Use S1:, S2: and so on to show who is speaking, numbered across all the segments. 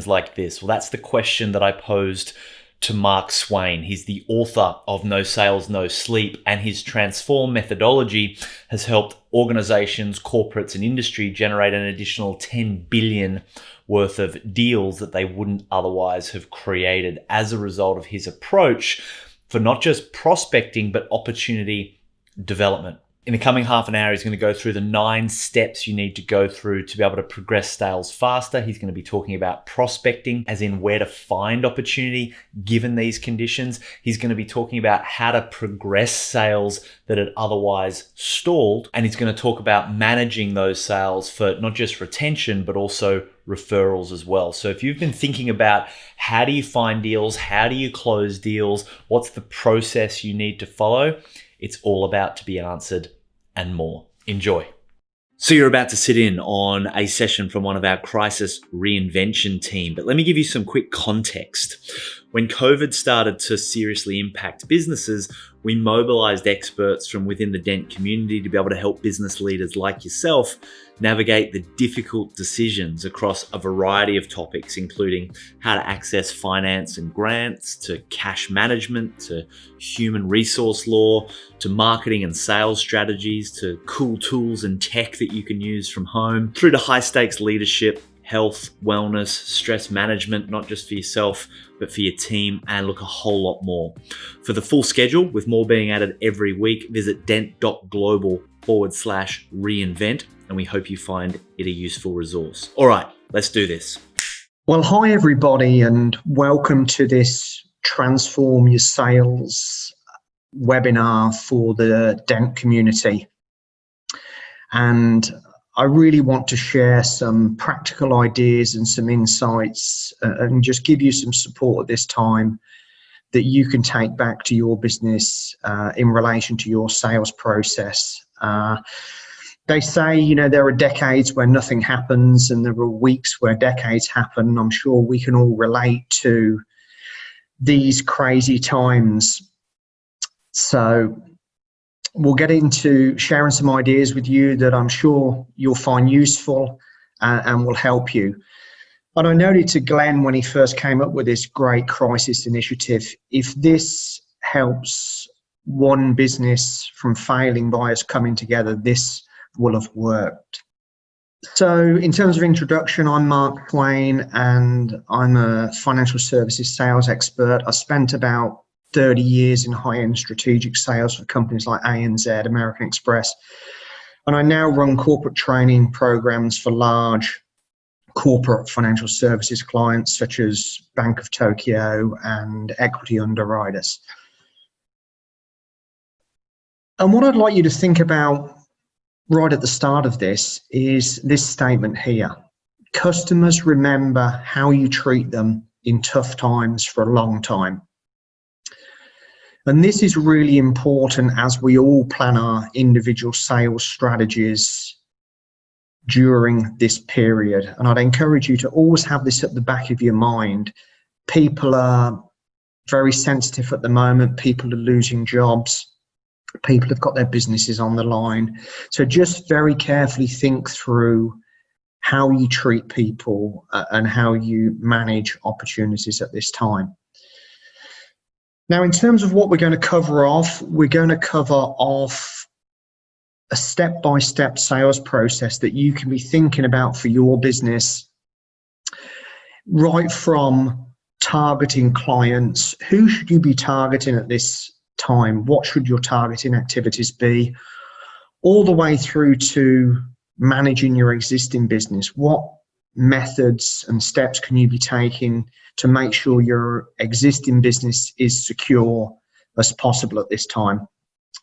S1: like this? Well, that's the question that I posed to Mark Swain. He's the author of No Sales, No Sleep, and his transform methodology has helped organizations, corporates, and industry generate an additional 10 billion worth of deals that they wouldn't otherwise have created as a result of his approach for not just prospecting, but opportunity development. In the coming half an hour, he's going to go through the 9 steps you need to go through to be able to progress sales faster. He's going to be talking about prospecting, as in where to find opportunity given these conditions. He's going to be talking about how to progress sales that had otherwise stalled. And he's going to talk about managing those sales for not just retention, but also referrals as well. So if you've been thinking about how do you find deals, how do you close deals, what's the process you need to follow, it's all about to be answered and more. Enjoy. So you're about to sit in on a session from one of our crisis reinvention team, but let me give you some quick context. When COVID started to seriously impact businesses, we mobilized experts from within the Dent community to be able to help business leaders like yourself navigate the difficult decisions across a variety of topics, including how to access finance and grants, to cash management, to human resource law, to marketing and sales strategies, to cool tools and tech that you can use from home, through to high stakes leadership, health, wellness, stress management, not just for yourself, but for your team, and look, a whole lot more. For the full schedule, with more being added every week, visit dent.global/reinvent, and we hope you find it a useful resource. All right, let's do this.
S2: Well, hi everybody, and welcome to this Transform Your Sales webinar for the Dent community. And I really want to share some practical ideas and some insights and just give you some support at this time that you can take back to your business in relation to your sales process. They say, you know, there are decades where nothing happens and there are weeks where decades happen. I'm sure we can all relate to these crazy times. So we'll get into sharing some ideas with you that I'm sure you'll find useful and will help you. And I noted to Glenn when he first came up with this great crisis initiative, if this helps one business from failing by us coming together, this will have worked. So in terms of introduction, I'm Mark Swain and I'm a financial services sales expert. I spent about 30 years in high-end strategic sales for companies like ANZ, American Express. And I now run corporate training programs for large corporate financial services clients such as Bank of Tokyo and equity underwriters. And what I'd like you to think about right at the start of this is this statement here. Customers remember how you treat them in tough times for a long time. And this is really important as we all plan our individual sales strategies during this period. And I'd encourage you to always have this at the back of your mind. People are very sensitive at the moment. People are losing jobs. People have got their businesses on the line. So just very carefully think through how you treat people and how you manage opportunities at this time. Now, in terms of what we're going to cover off, we're going to cover off a step-by-step sales process that you can be thinking about for your business, right from targeting clients. Who should you be targeting at this time? What should your targeting activities be? All the way through to managing your existing business. What methods and steps can you be taking to make sure your existing business is secure as possible at this time?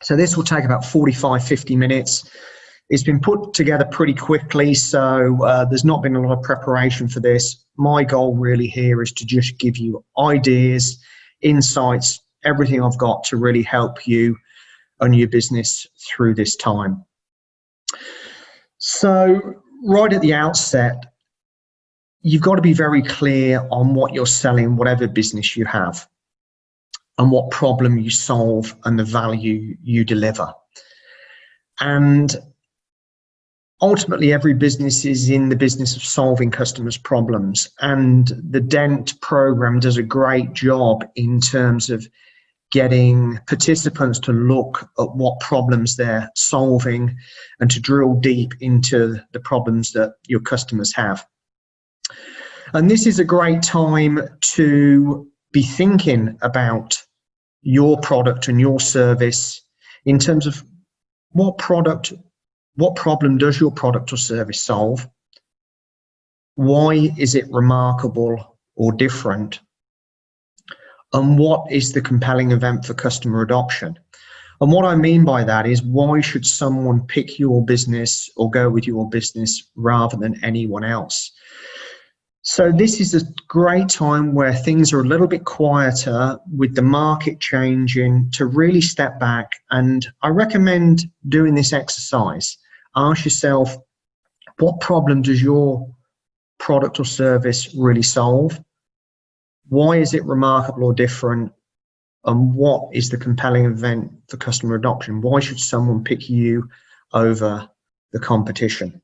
S2: So this will take about 45-50 minutes. It's been put together pretty quickly, so there's not been a lot of preparation for this. My goal really here is to just give you ideas, insights, everything I've got to really help you and your business through this time. So right at the outset, you've got to be very clear on what you're selling, whatever business you have, and what problem you solve and the value you deliver. And ultimately every business is in the business of solving customers' problems, and the DENT program does a great job in terms of getting participants to look at what problems they're solving and to drill deep into the problems that your customers have. And this is a great time to be thinking about your product and your service in terms of what problem does your product or service solve? Why is it remarkable or different? And what is the compelling event for customer adoption? And what I mean by that is, why should someone pick your business or go with your business rather than anyone else? So this is a great time where things are a little bit quieter with the market changing, to really step back. And I recommend doing this exercise. Ask yourself, what problem does your product or service really solve? Why is it remarkable or different? And what is the compelling event for customer adoption? Why should someone pick you over the competition?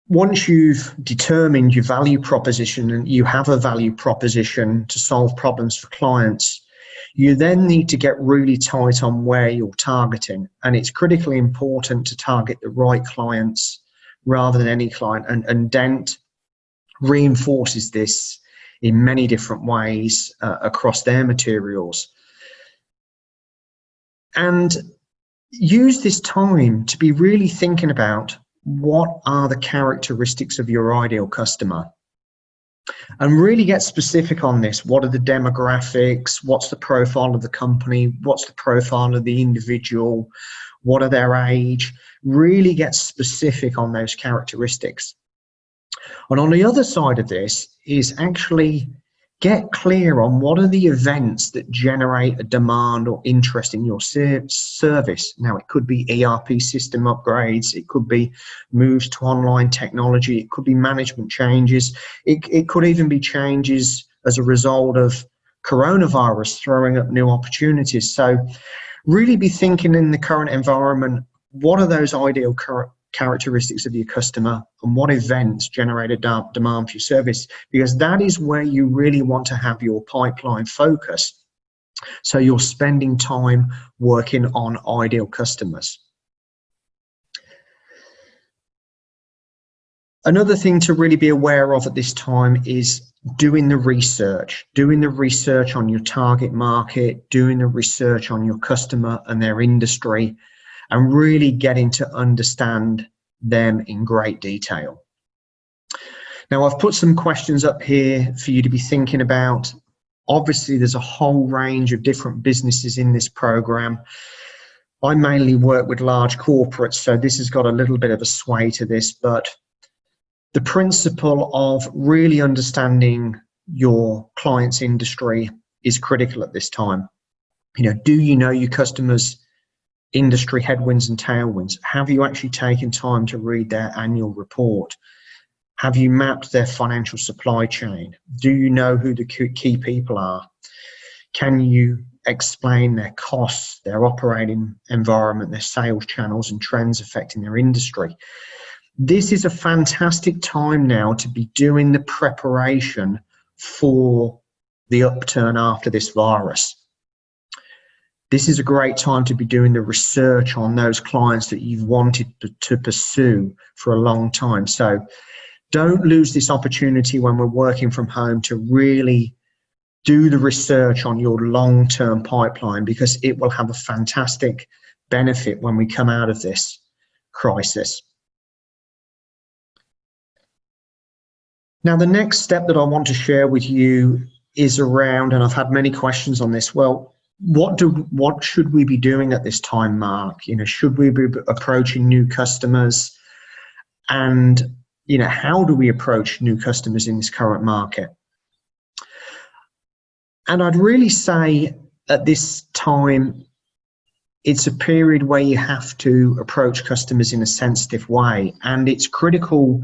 S2: Once you've determined your value proposition and you have a value proposition to solve problems for clients, you then need to get really tight on where you're targeting. And it's critically important to target the right clients rather than any client. And DENT reinforces this in many different ways across their materials. And use this time to be really thinking about, what are the characteristics of your ideal customer? And really get specific on this. What are the demographics? What's the profile of the company? What's the profile of the individual? What are their age? Really get specific on those characteristics. And on the other side of this is actually get clear on what are the events that generate a demand or interest in your service. Now, it could be ERP system upgrades, it could be moves to online technology, it could be management changes, it could even be changes as a result of coronavirus throwing up new opportunities. So really be thinking in the current environment, what are those ideal characteristics of your customer, and what events generate a demand for your service, because that is where you really want to have your pipeline focus. So you're spending time working on ideal customers. Another thing to really be aware of at this time is doing the research on your target market, doing the research on your customer and their industry, and really getting to understand them in great detail. Now, I've put some questions up here for you to be thinking about. Obviously, there's a whole range of different businesses in this program. I mainly work with large corporates, so this has got a little bit of a sway to this, but the principle of really understanding your client's industry is critical at this time. Do you know your customers' industry headwinds and tailwinds? Have you actually taken time to read their annual report? Have you mapped their financial supply chain? Do you know who the key people are? Can you explain their costs, their operating environment, their sales channels and trends affecting their industry? This is a fantastic time now to be doing the preparation for the upturn after this virus. This is a great time to be doing the research on those clients that you've wanted to pursue for a long time. So don't lose this opportunity when we're working from home to really do the research on your long-term pipeline, because it will have a fantastic benefit when we come out of this crisis. Now, the next step that I want to share with you is around, and I've had many questions on this, well, what should we be doing at this time, Mark? Should we be approaching new customers? And, how do we approach new customers in this current market? And I'd really say at this time, it's a period where you have to approach customers in a sensitive way. And it's critical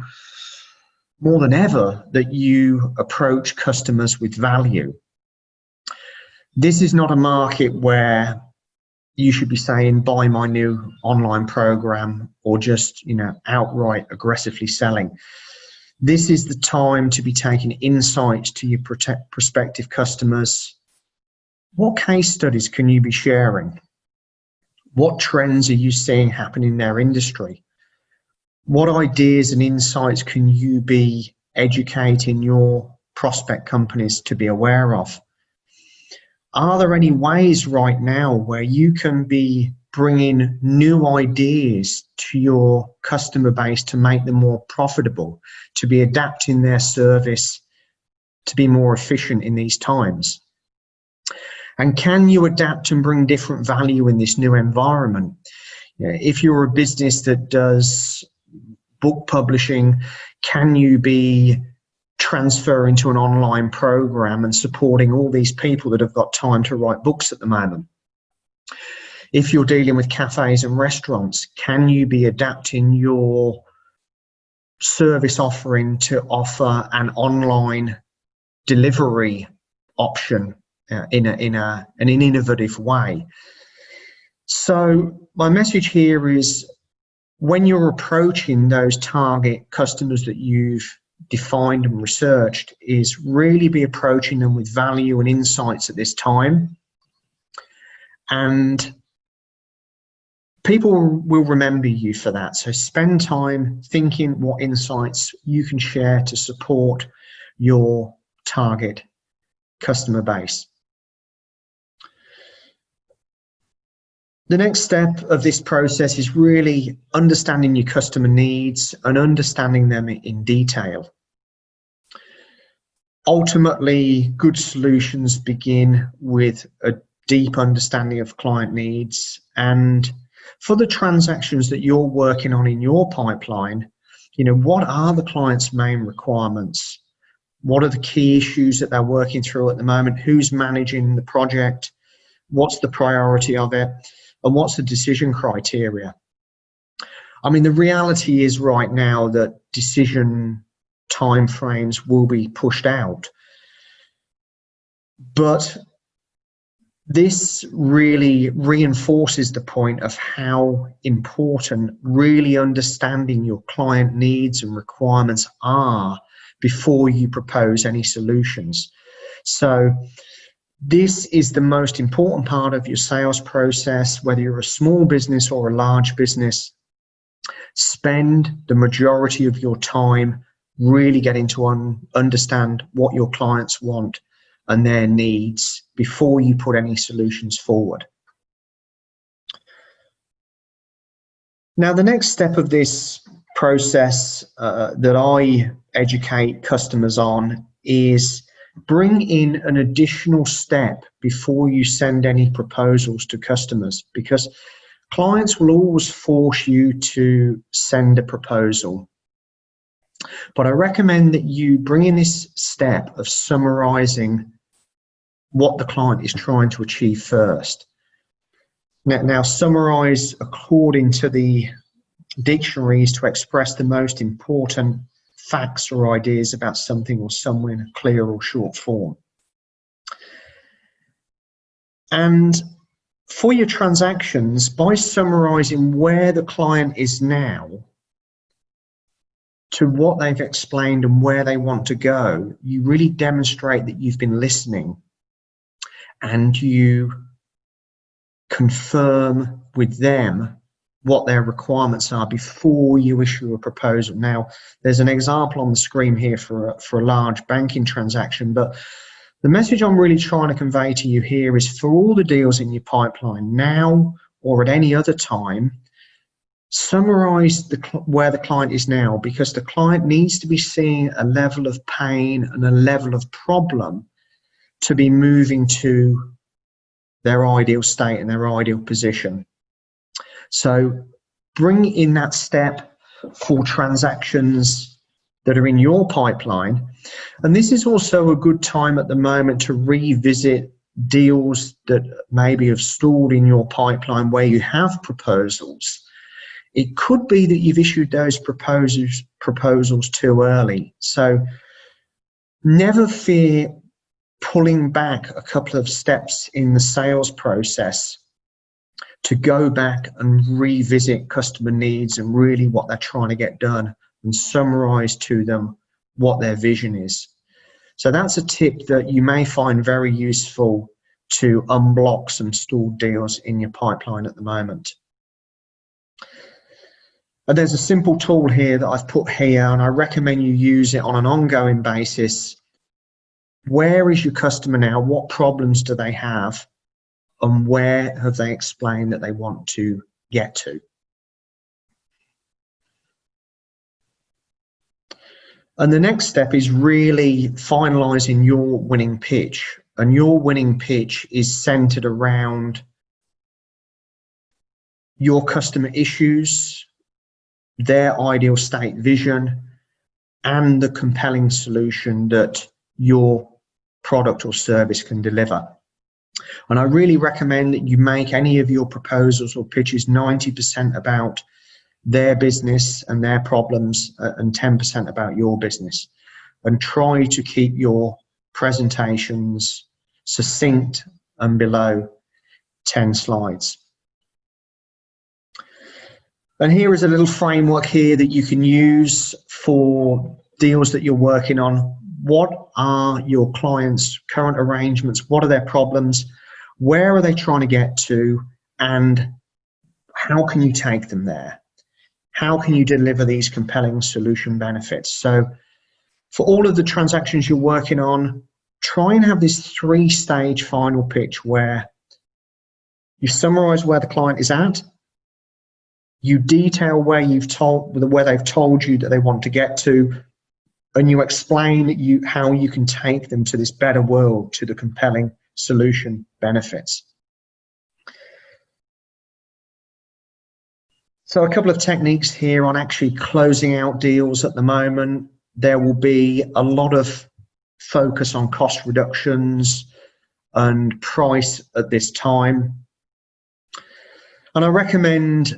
S2: more than ever that you approach customers with value. This is not a market where you should be saying, buy my new online program, or just, outright aggressively selling. This is the time to be taking insights to your prospective customers. What case studies can you be sharing? What trends are you seeing happen in their industry? What ideas and insights can you be educating your prospect companies to be aware of? Are there any ways right now where you can be bringing new ideas to your customer base to make them more profitable, to be adapting their service to be more efficient in these times? And can you adapt and bring different value in this new environment? If you're a business that does book publishing, can you be transferring to an online program and supporting all these people that have got time to write books at the moment? If you're dealing with cafes and restaurants, can you be adapting your service offering to offer an online delivery option in an innovative way? So my message here is, when you're approaching those target customers that you've defined and researched, is really be approaching them with value and insights at this time. And people will remember you for that. So spend time thinking what insights you can share to support your target customer base. The next step of this process is really understanding your customer needs and understanding them in detail. Ultimately, good solutions begin with a deep understanding of client needs. And for the transactions that you're working on in your pipeline, what are the client's main requirements? What are the key issues that they're working through at the moment? Who's managing the project? What's the priority of it? And what's the decision criteria? I mean, the reality is right now that decision timeframes will be pushed out. But this really reinforces the point of how important really understanding your client needs and requirements are before you propose any solutions. So this is the most important part of your sales process, whether you're a small business or a large business. Spend the majority of your time really getting to understand what your clients want and their needs before you put any solutions forward. Now, the next step of this process that I educate customers on is bring in an additional step before you send any proposals to customers, because clients will always force you to send a proposal. But I recommend that you bring in this step of summarizing what the client is trying to achieve first. Now, summarize according to the dictionaries to express the most important facts or ideas about something or someone in a clear or short form. And for your transactions, by summarizing where the client is now to what they've explained and where they want to go, you really demonstrate that you've been listening and you confirm with them what their requirements are before you issue a proposal. Now, there's an example on the screen here for a large banking transaction, but the message I'm really trying to convey to you here is, for all the deals in your pipeline now or at any other time, summarize where the client is now, because the client needs to be seeing a level of pain and a level of problem to be moving to their ideal state and their ideal position. So bring in that step for transactions that are in your pipeline. And this is also a good time at the moment to revisit deals that maybe have stalled in your pipeline where you have proposals. It could be that you've issued those proposals too early. So never fear pulling back a couple of steps in the sales process to go back and revisit customer needs and really what they're trying to get done and summarize to them what their vision is. So that's a tip that you may find very useful to unblock some stalled deals in your pipeline at the moment. And there's a simple tool here that I've put here, and I recommend you use it on an ongoing basis. Where is your customer now? What problems do they have? And where have they explained that they want to get to? And the next step is really finalizing your winning pitch. And your winning pitch is centered around your customer issues, their ideal state vision, and the compelling solution that your product or service can deliver. And I really recommend that you make any of your proposals or pitches 90% about their business and their problems and 10% about your business. And try to keep your presentations succinct and below 10 slides. And here is a little framework here that you can use for deals that you're working on. What are your clients' current arrangements? What are their problems? Where are they trying to get to? And how can you take them there? How can you deliver these compelling solution benefits? So for all of the transactions you're working on, try and have this 3-stage final pitch where you summarize where the client is at, you detail where they've told you that they want to get to, and you explain how you can take them to this better world, to the compelling solution benefits. So a couple of techniques here on actually closing out deals at the moment. There will be a lot of focus on cost reductions and price at this time. And I recommend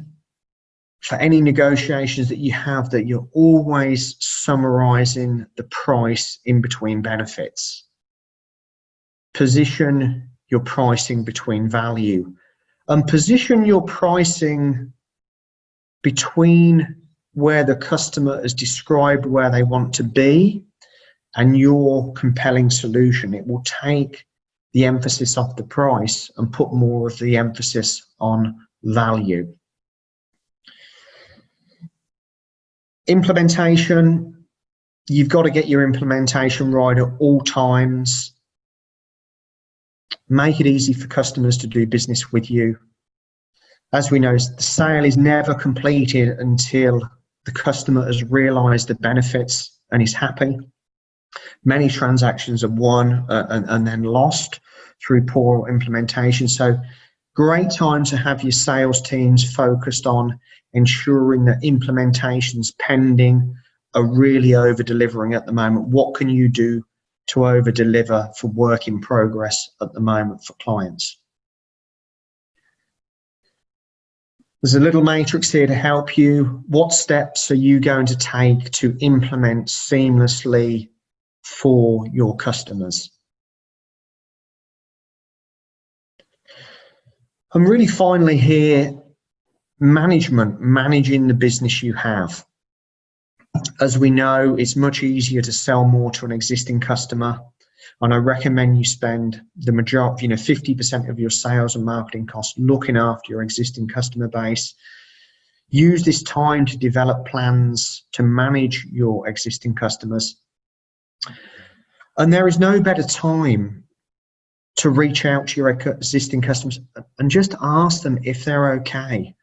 S2: for any negotiations that you have that you're always summarizing the price in between benefits. Position your pricing between value, and position your pricing between where the customer has described where they want to be and your compelling solution. It will take the emphasis off the price and put more of the emphasis on value. Implementation, you've got to get your implementation right at all times. Make it easy for customers to do business with you. As we know, the sale is never completed until the customer has realized the benefits and is happy. Many transactions are won and then lost through poor implementation. So great time to have your sales teams focused on ensuring that implementations pending are really over-delivering at the moment. What can you do to over-deliver for work in progress at the moment for clients? There's a little matrix here to help you. What steps are you going to take to implement seamlessly for your customers? And really finally here, managing the business you have. As we know, it's much easier to sell more to an existing customer. And I recommend you spend the majority, 50% of your sales and marketing costs looking after your existing customer base. Use this time to develop plans to manage your existing customers. And there is no better time to reach out to your existing customers and just ask them if they're okay.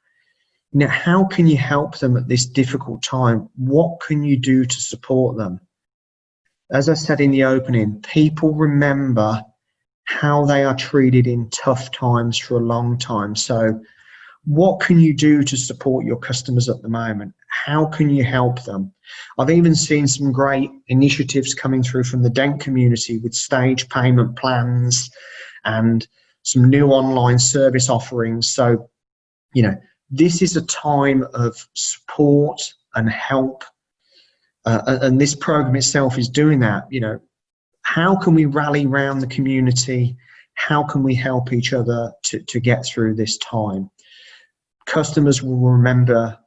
S2: How can you help them at this difficult time? What can you do to support them? As I said in the opening, people remember how they are treated in tough times for a long time. So what can you do to support your customers at the moment? How can you help them? I've even seen some great initiatives coming through from the Dent community with stage payment plans and some new online service offerings. So, this is a time of support and help. And this program itself is doing that. How can we rally around the community? How can we help each other to get through this time? Customers will remember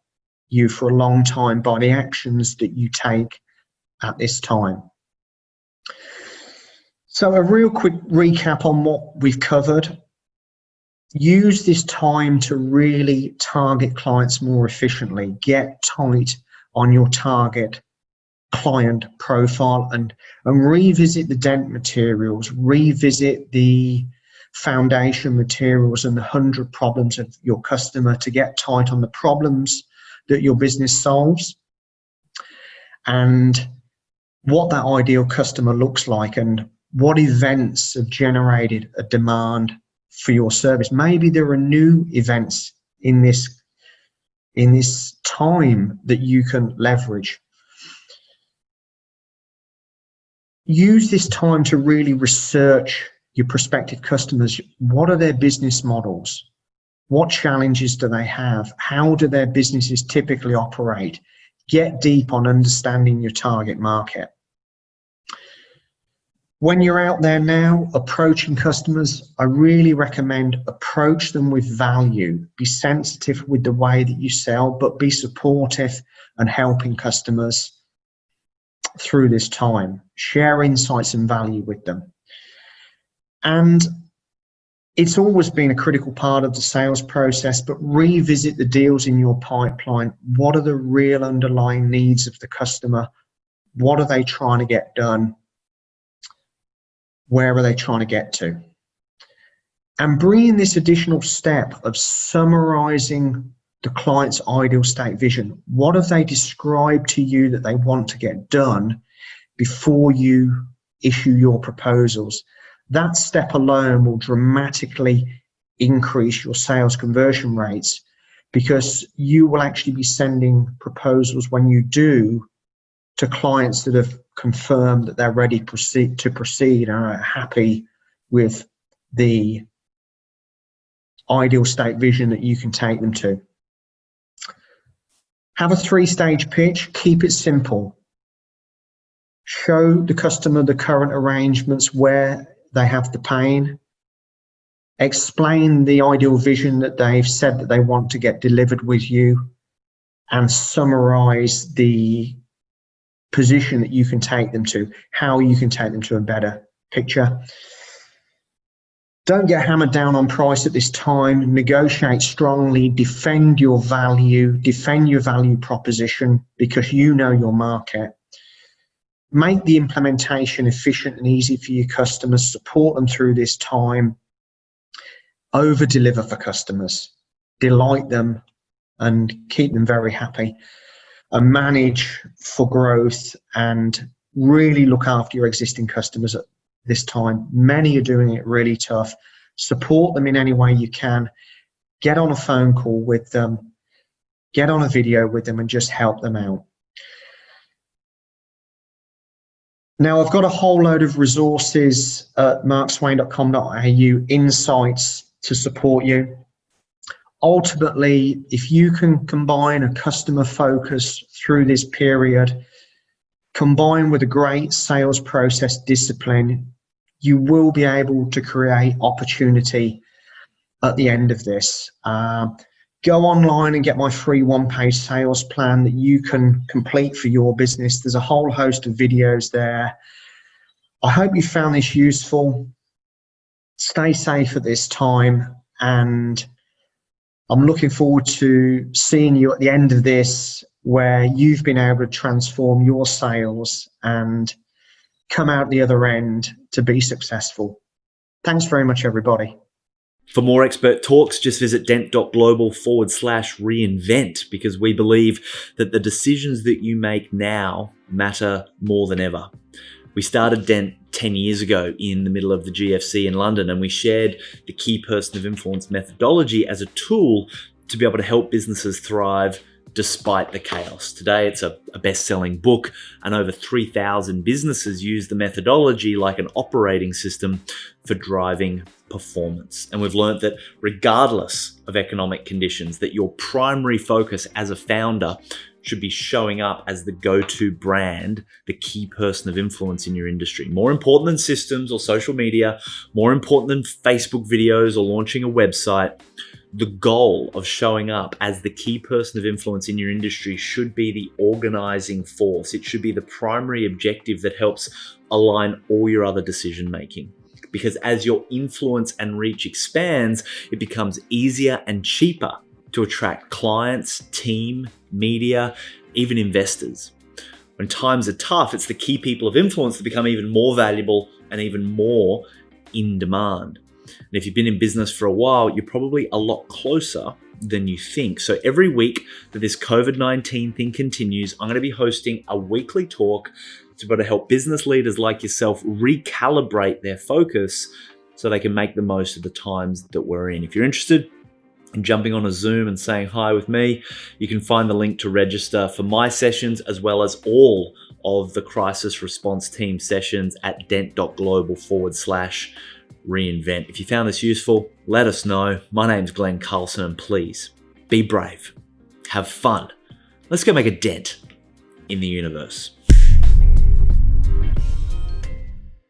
S2: you for a long time by the actions that you take at this time. So a real quick recap on what we've covered. Use this time to really target clients more efficiently. Get tight on your target client profile and revisit the dent materials, revisit the foundation materials and the 100 problems of your customer to get tight on the problems that your business solves and what that ideal customer looks like and what events have generated a demand for your service. Maybe there are new events in this time that you can leverage. Use this time to really research your prospective customers. What are their business models? What challenges do they have? How do their businesses typically operate? Get deep on understanding your target market. When you're out there now approaching customers, I really recommend approach them with value. Be sensitive with the way that you sell, but be supportive and helping customers through this time. Share insights and value with them. And it's always been a critical part of the sales process, but revisit the deals in your pipeline. What are the real underlying needs of the customer? What are they trying to get done? Where are they trying to get to? And bringing this additional step of summarizing the client's ideal state vision. What have they described to you that they want to get done before you issue your proposals? That step alone will dramatically increase your sales conversion rates because you will actually be sending proposals when you do to clients that have confirmed that they're ready to proceed and are happy with the ideal state vision that you can take them to. Have a 3-stage pitch. Keep it simple. Show the customer the current arrangements where they have the pain. Explain the ideal vision that they've said that they want to get delivered with you and summarize the position that you can take them to, how you can take them to a better picture. Don't get hammered down on price at this time. Negotiate strongly, defend your value proposition because you know your market. Make the implementation efficient and easy for your customers. Support them through this time. Over-deliver for customers. Delight them and keep them very happy. And manage for growth and really look after your existing customers at this time. Many are doing it really tough. Support them in any way you can. Get on a phone call with them. Get on a video with them and just help them out. Now, I've got a whole load of resources at markswain.com.au, insights to support you. Ultimately, if you can combine a customer focus through this period, combined with a great sales process discipline, you will be able to create opportunity at the end of this. Go online and get my free 1-page sales plan that you can complete for your business. There's a whole host of videos there. I hope you found this useful. Stay safe at this time, and I'm looking forward to seeing you at the end of this where you've been able to transform your sales and come out the other end to be successful. Thanks very much, everybody.
S1: For more expert talks, just visit dent.global/reinvent because we believe that the decisions that you make now matter more than ever. We started Dent 10 years ago in the middle of the GFC in London, and we shared the key person of influence methodology as a tool to be able to help businesses thrive despite the chaos. Today, it's a best-selling book, and over 3,000 businesses use the methodology like an operating system for driving performance. And we've learned that regardless of economic conditions, that your primary focus as a founder should be showing up as the go-to brand, the key person of influence in your industry. More important than systems or social media, more important than Facebook videos or launching a website, The goal of showing up as the key person of influence in your industry should be the organizing force. It should be the primary objective that helps align all your other decision making. Because as your influence and reach expands, it becomes easier and cheaper to attract clients, team, media, even investors. When times are tough, it's the key people of influence that become even more valuable and even more in demand. And if you've been in business for a while, you're probably a lot closer than you think. So every week that this COVID-19 thing continues, I'm going to be hosting a weekly talk to be able to help business leaders like yourself recalibrate their focus so they can make the most of the times that we're in. If you're interested in jumping on a Zoom and saying hi with me, you can find the link to register for my sessions as well as all of the crisis response team sessions at dent.global/reinvent. If you found this useful, let us know. My name's Glenn Carlson, and please be brave, have fun. Let's go make a dent in the universe.